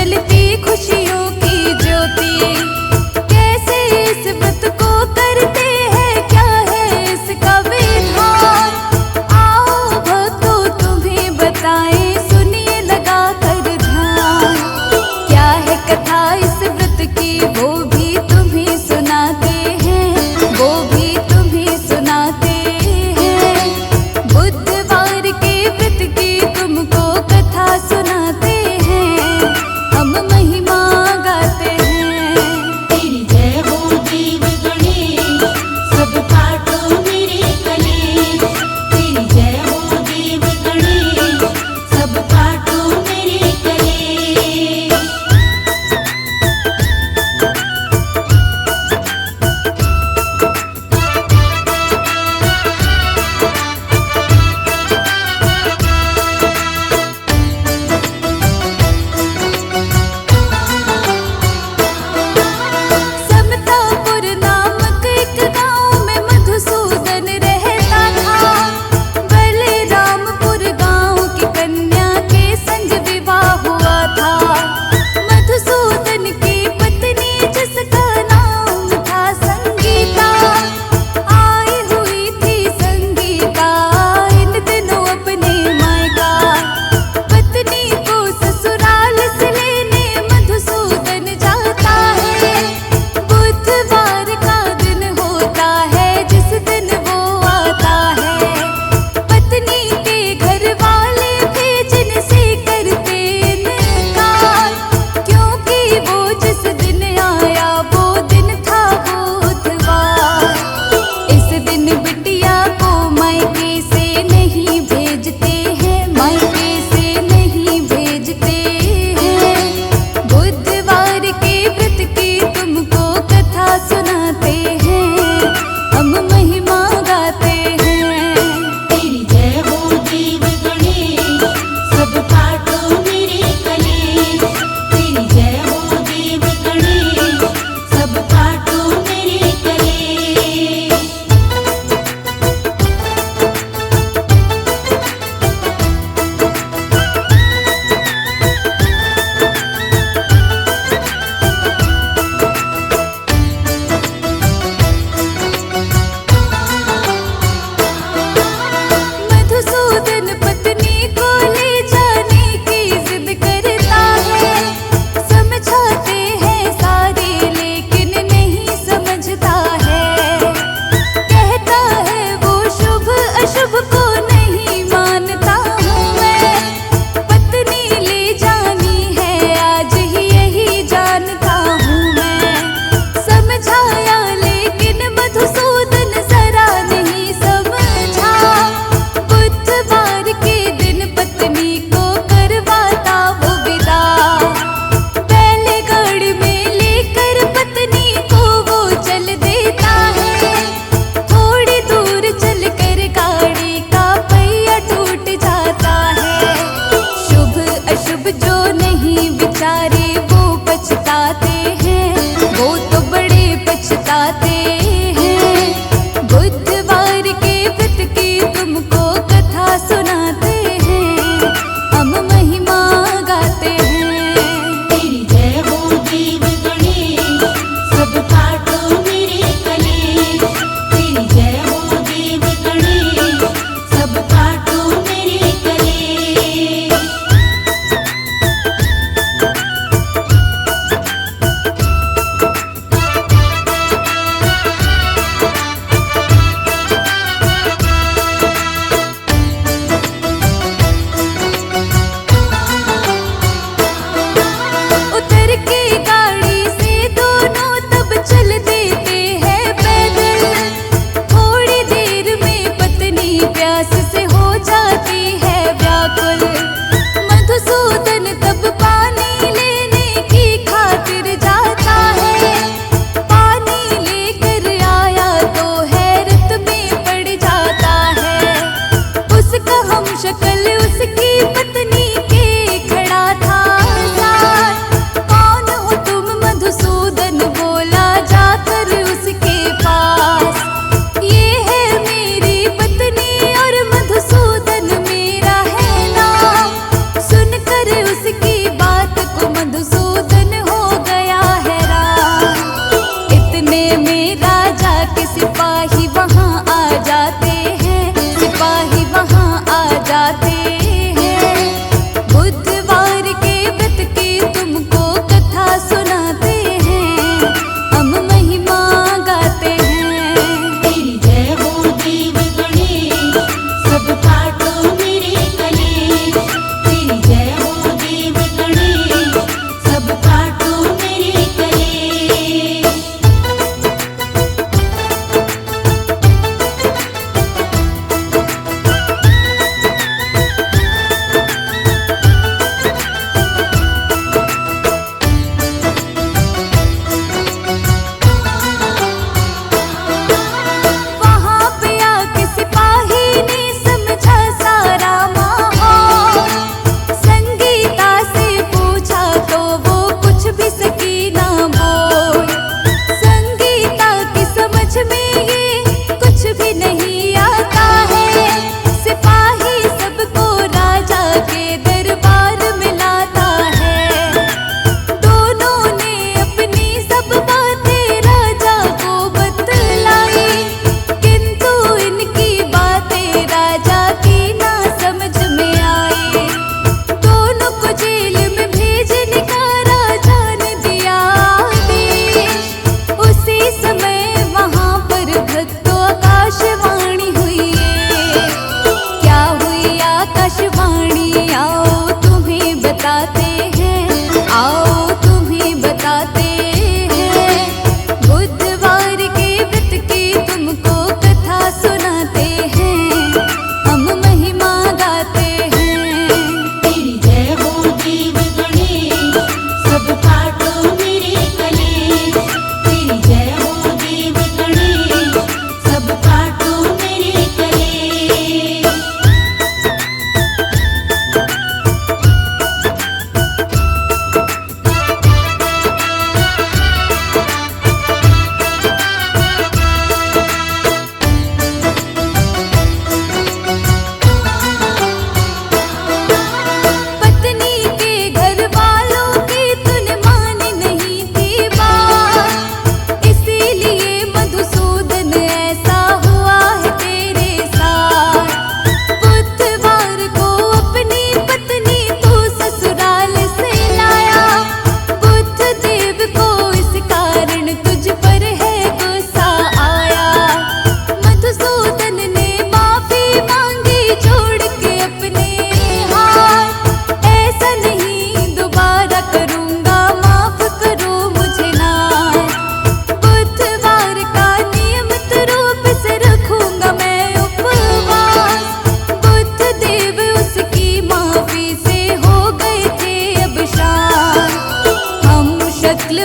जलती खुशियों की ज्योति। कैसे इस व्रत को करते हैं, क्या है इसका विधान। आओ भक्तों तुम्हें बताएं, सुनिए लगा कर ध्यान। क्या है कथा इस व्रत की, वो भी तुम्हें सुनाते हैं, वो भी तुम्हें सुनाते हैं। बुधवार के व्रत की तुमको कथा सुनाते हैं, हम महिमा गाते हैं।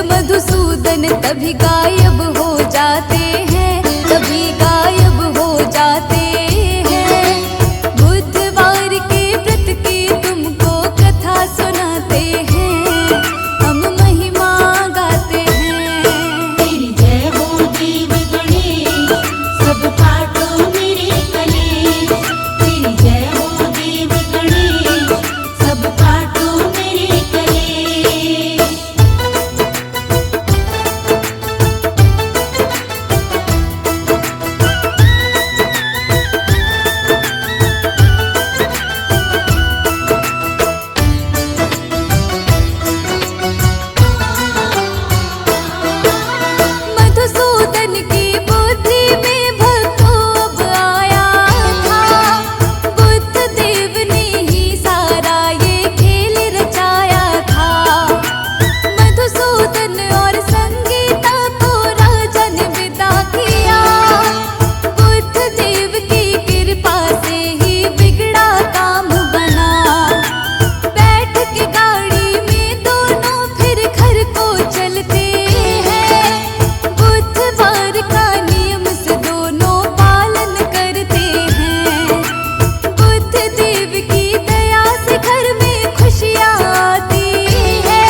मधुसूदन तभी गायब हो जाते हैं, तभी गायब हो जाते हैं। बुधवार के व्रत की तुमको कथा सुनाते हैं, हम महिमा गाते हैं। तेरी जय हो देव गणेश, सब काटो मेरे कलेश। तेरी जय हो देव गणेश, सब काटो मेरे कलेश। मधुसूदन की बुद्धि में भक्तों अब आया था, बुद्ध देव ने ही सारा ये खेल रचाया था। मधुसूदन और संगीता को राजा ने विदा किया, बुद्ध देव की कृपा से ही बिगड़ा काम बना। बैठ के गाड़ी में दोनों फिर घर को चलते हैं, बुधवार का नियम से दोनों पालन करते हैं। बुद्ध देव की दया से घर में खुशियाँ आती है,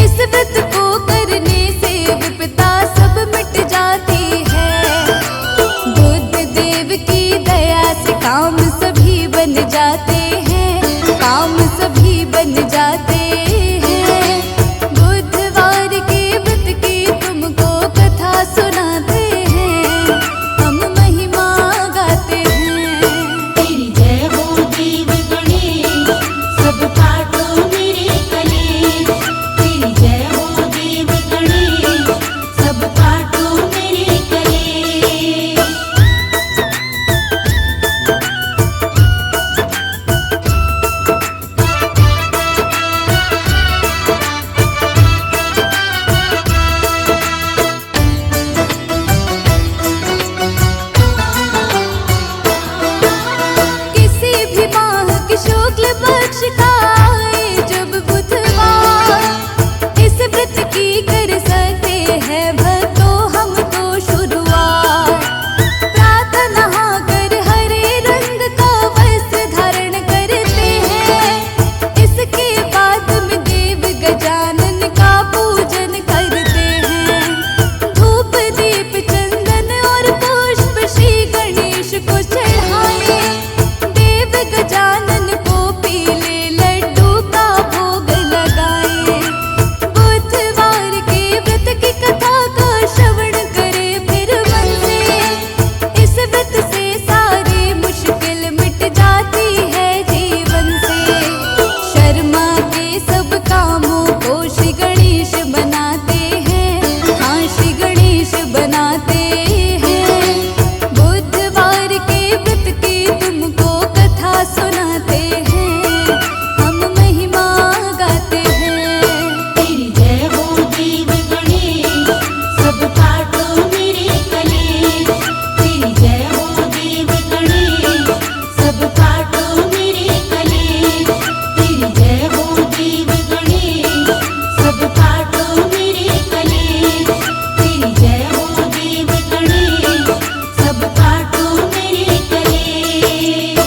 इस व्रत को करने से विपदा सब मिट जाती है। बुद्ध देव की दया से काम सभी बन जाते हैं, काम सभी बन जाते हैं। बुधवार के व्रत की तुमको कथा सुनाते हैं, हम महिमा गाते हैं। तेरी जय हो देव गणेश, सब काटो मेरे कलेश। तेरी जय हो देव गणेश, सब काटो मेरे कलेश। किसी भी माह की शुक्ल पक्ष का आए जब बुधवार, इस व्रत की कर सकते हैं भक्तों हम तो शुरुआत। प्रातः नहाकर हरे रंग का वस्त्र धारण करते हैं, इसके बाद में देव गजानन का पूजन करते हैं। धूप दीप चंदन और पुष्प श्री गणेश को चढ़ाए, देव गजानन को पीले लड्डू का भोग लगाए। बुधवार के व्रत की कथा का श्रवण करे फिर मन से, इस व्रत से सारी मुश्किल मिट जाती है जीवन से। शर्मा के सब कामों को श्री गणेश बनाते हैं, हाँ श्री गणेश बनाते हैं। बुधवार के व्रत की तुमको कथा सुनाते हैं, हम महिमा गाते हैं। तेरी जय हो देव गणेश, सब काटो मेरे कलेश। तेरी जय हो देव गणेश, सब काटो मेरे कलेश। तेरी जय हो देव गणेश, सब काटो मेरे कलेश। तेरी जय हो देव गणेश, सब काटो मेरे कलेश।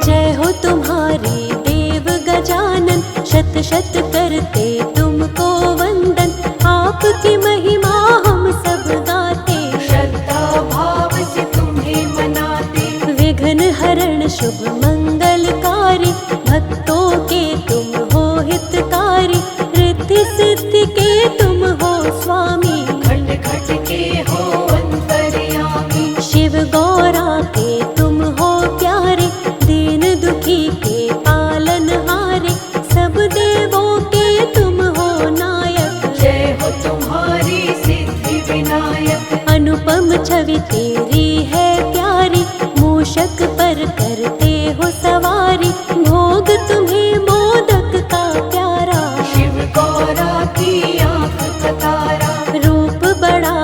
जय हो तुम्हारी देव गजानन, शत शत करते तुमको वंदन। आपकी महिमा हम सब गाते, श्रद्धा भाव से तुम्हें मनाते। विघ्न हरण शुभ मंगलकारी, भक्तों के तुम हो हितकारी। रिद्धि सिद्धि के तुम हो स्वामी, खट खट के हो अंतर्यामी। शिव गौरा के तुम हो प्यारे, दीन दुखी के पालनहारे। सब देवों के तुम हो नायक, जय हो तुम्हारी सिद्धि विनायक। अनुपम छवि तेरी है प्यारी, मूषक पर करते हो सवारी। भोग तुम्हें मोदक का प्यारा, शिव गौरा की आंख का तारा। रूप बड़ा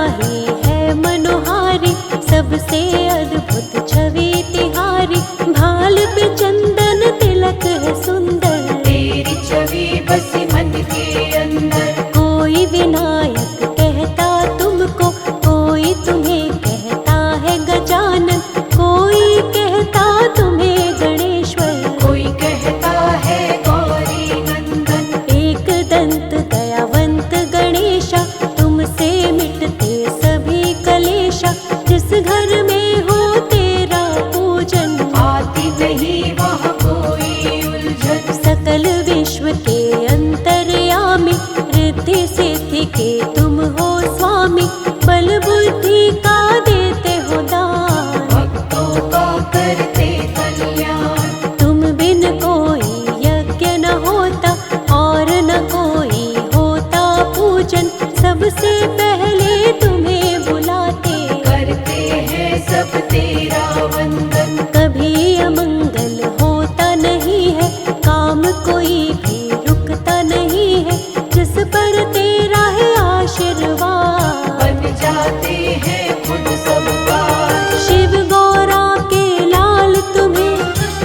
सजाते हैं खुद सब काज। शिव गौरा के लाल तुम्हें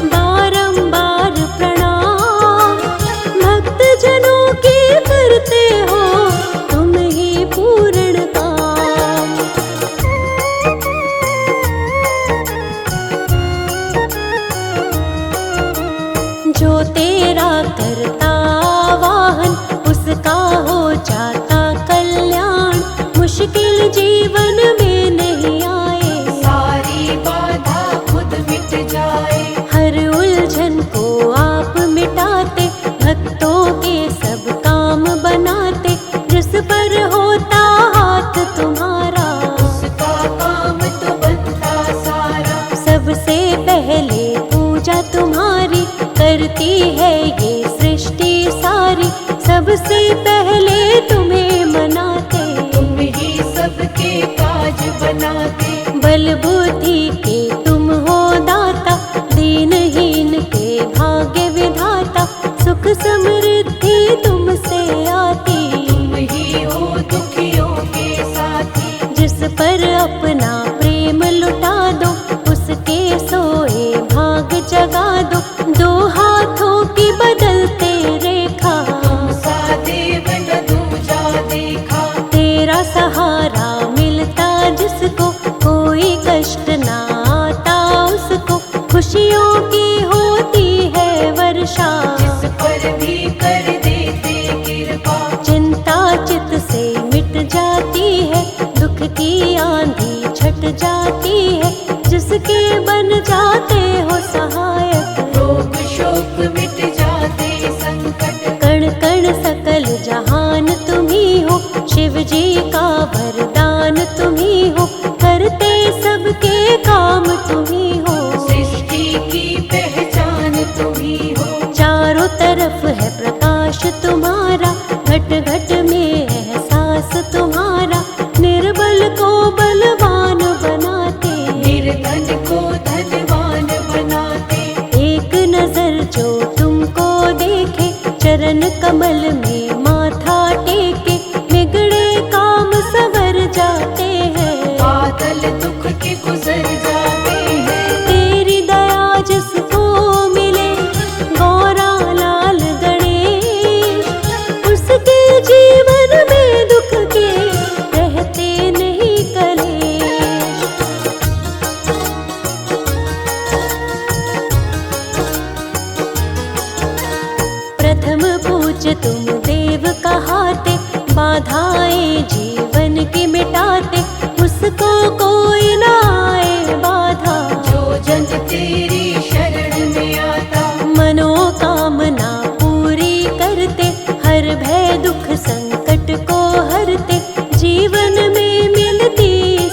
बारंबार प्रणाम। भक्त जनों की करते हो तुम ही पूर्ण काम। जो तेरा करता वाहन उसका हो जाता कल्याण। मुश्किल जीवन में नहीं आए सारी बाधा खुद मिट जाए। हर उलझन को आप मिटाते भक्तों के सब काम बनाते। जिस पर होता हाथ तुम्हारा उसका काम तो बनता सारा। सबसे पहले पूजा तुम्हारी करती है ये सृष्टि सारी। सबसे पहले तुम्हें मनाते तुम ही सबके काज बनाते। बल बुद्धि के तुम हो दाता। दीनहीन के भाग्य विधाता। सुख समृद्धि तुमसे आती। तुम ही हो दुखियों के साथी। जिस पर अपना प्रेम लुटा दो उसके सोए भाग जगा दो। दो हाथों की बदलते रेखा तुम सा देव न दूजा देखा। तेरा सहारा मिलता जिसको कोई कष्ट ना आता उसको। खुशियों की होती है वर्षा जिस पर भी कर देते कृपा। चिंता चित से मिट जाती है। दुख की आंधी छट जाती है। जिसके बन जाते हो सहायक रोग शोक मिट जाते संकट। कण कण सकल जहान तुम ही हो। शिव जी का वरदान तुम ही हो। करते सबके काम तुम ही हो। सृष्टि की पहचान तुम ही हो। चारों तरफ है प्रकाश तुम्हारा। घट घट में एहसास तुम्हारा। निर्बल को बलवान बनाते निर्धन को धनवान बनाते। एक नजर जो तुमको देखे चरण कमल में माथा टेके। बिगड़े काम सवर जाते हैं बादल दुख के गुजर जाते हैं। तेरी दया जिसको मिले गौरा लाल गणेश। उसके जीवन में दुख के रहते नहीं कलेश। प्रथम पूज्य तुम देव कहाते। बाधाएं जीवन की मिटाते। उसको कोई ना आए बाधा जो जन तेरी शरण में आता। मनोकामना पूरी करते। हर भय दुख संकट को हरते। जीवन में मिलती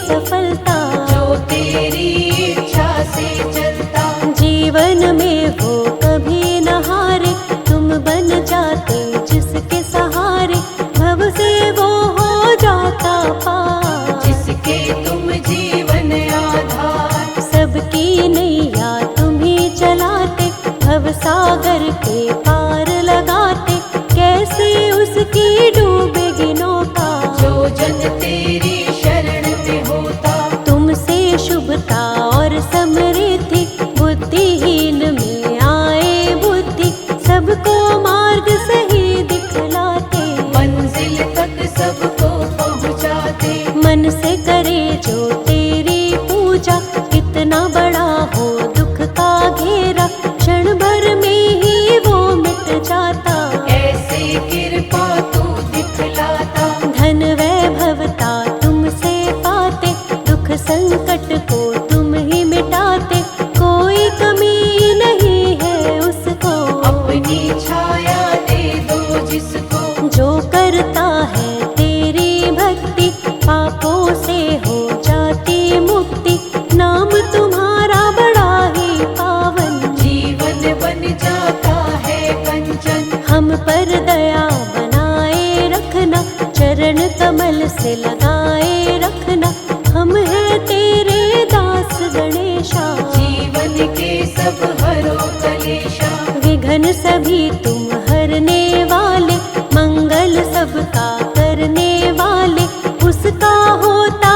सफलता जो तेरी इच्छा से चलता। जीवन में वो कभी न हारे। तुम बन जाते जिसके सहारे भव से वो हो जाता पार। जिसके तुम जीवन आधार। सबकी नैया तुम ही चलाते। भव सागर के पार लगाते। कैसे उसकी डूबेगी नौका जो जन तेरी शरण में होता। तुमसे शुभता और समृद्धि। बुद्धिहीन में आए बुद्धि। सबको मार्ग सही दिखलाते। मंजिल तक सबको पहुँचाते। मन से करे जो तेरी पूजा। कितना बड़ा हो दुख का घेरा। क्षण भर में ही वो मिट जाता। ऐसे कृपा तू दिखलाता। धन वैभवता तुमसे पाते। दुख संकट को तुम ही मिटाते। कोई कमी नहीं है उसको। अपनी छाया दे दो जिसको। जो करता है तेरी भक्ति पापों से हो जाती मुक्ति। नाम तुम्हारा बड़ा ही पावन जीवन बन जाता है कंचन। हम पर दया बनाए रखना। चरण कमल से लगाए रखना। हम हैं तेरे दास गणेशा। जीवन के सब हरो कलेशा। विघ्न सभी तुम हरने वाले। मंगल सबका करने वाले। उसका होता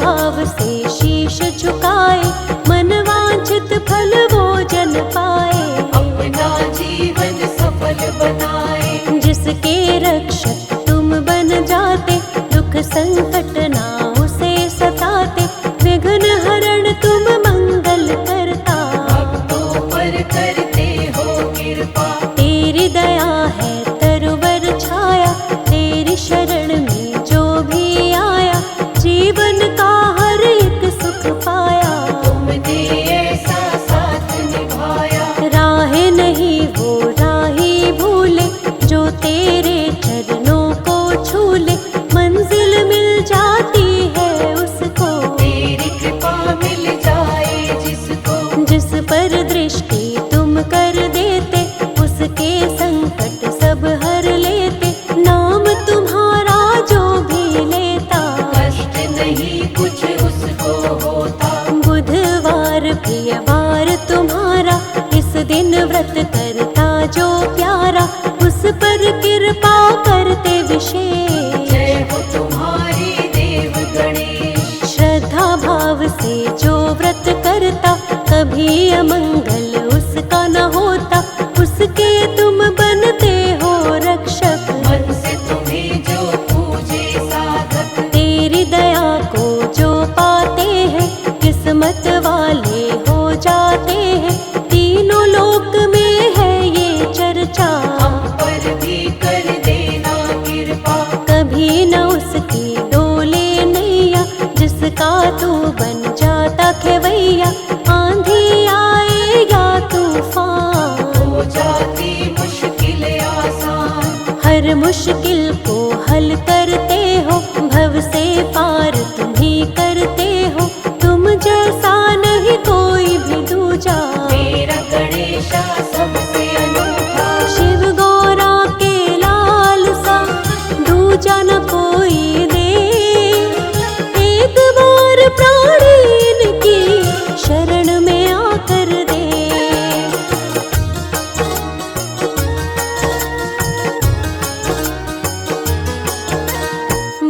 भाव से शीश झुकाए, मन वांछित फल वो जन पाए। अपना जीवन सफल बनाए, जिसके रक्षक तुम बन जाते, दुख संकट ना उसे सताते। विघ्न हरण तुम मंगल करता, भक्तों पर करते हो कृपा। तेरी दया है तरुवर छाया, तेरी शरण में जो भी आया, जीवन का हर एक सुख पाया। तुमने ऐसा साथ निभाया, राह नहीं वो राही भूले, जो तेरे चरणों को छूले। मंजिल मिल जाती है उसको, तेरी कृपा मिल जाए जिसको। जिस पर दृष्टि तुम कर देते, उसके संकट सब हर लेते। नाम तुम्हारा जो भी लेता, कष्ट नहीं कुछ उसको होता। बुधवार प्रियवार तुम्हारा, इस दिन व्रत करता जो प्यारा, उस पर कृपा करते विशेष। जय हो तुम्हारी देव गणेश, श्रद्धा भाव से जो व्रत करता, कभी अमंगल उसका न होता। उसके तुम बनते हो रक्षक, मन से तुम्हें जो पूजे साधक। तेरी दया को जो पाते हैं, किस्मत वाले हो जाते हैं। तीनों लोक में है ये चर्चा, हम पर भी कर देना कृपा। कभी न उसकी डोले नैया, जिसका तू बन जाता खेवैया। आंधी आए या तूफान, हो जाती मुश्किल आसान। हर मुश्किल को हल करते हो, भव से पार तुम ही करते हो। तुम जैसा नहीं कोई भी दूजा, मेरा गणेशा सबसे अनूठा। शिव गौरा के लाल सा दूजा न कोई दे। एक बार प्राणी की शरण में आकर दे।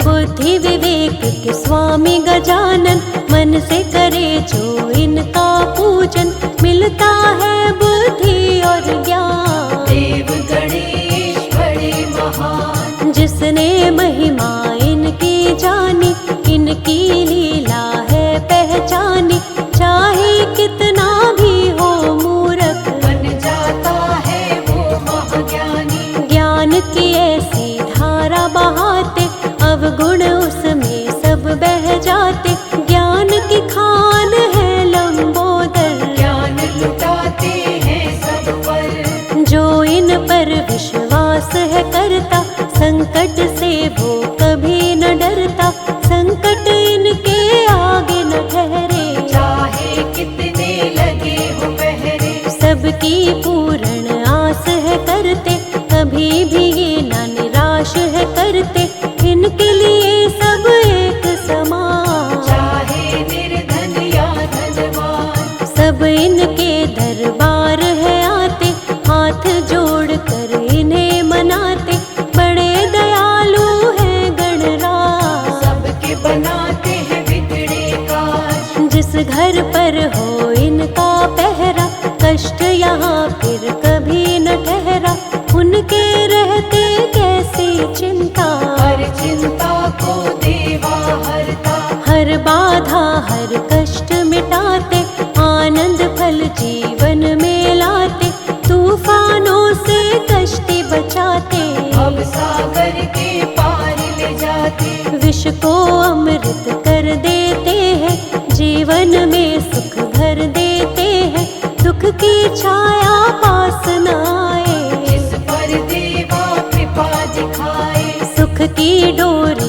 बुद्धि विवेक के स्वामी गजानन, मन से करे जो इनका पूजन, मिलता है बुद्धि और ज्ञान। देव गणेश बड़े महान, जिसने महिमा इनकी जानी, इनकी लीला है पहचानी। चाहे कितना भी हो मूर्ख, बन जाता है वो महाज्ञानी। ज्ञान की ऐसी धारा बहाते, अवगुण उसमें सब बह जाते। ज्ञान की खान है लंबोदर, ज्ञान लुटाते हैं सब पर। जो इन पर विश्वास है करता, संकट से वो कभी न डरता। संकट इनके आगे न ठहरे, चाहे कितने लगे हो पहरे। सबकी पूर्ण आस है करते, कभी भी ये न निराश है करते। इनके लिए सब एक समान, चाहे निर्धन या धनवान। सब इनके दरबार है आते, हाथ जोड़ कर इन्हें मनाते। बड़े दयालु है गणराज, सबके बनाते हैं बिगड़े काज। जिस घर पर हो इनका पहरा, कष्ट यहाँ फिर कभी न ठहरा। उनके रहते कैसी चिंता, हर चिंता को देवा हरता। हर बाधा हर कष्ट मिटाते, आनंद फल जीवन में लाते। तूफानों से कश्ती बचाते, अब सागर के पार ले जाते। विष को अमृत कर देते हैं, जीवन में सुख भर देते हैं। दुख की छाया पास न आए, जिस पर देवा कृपा दिखाए। सुख की डोर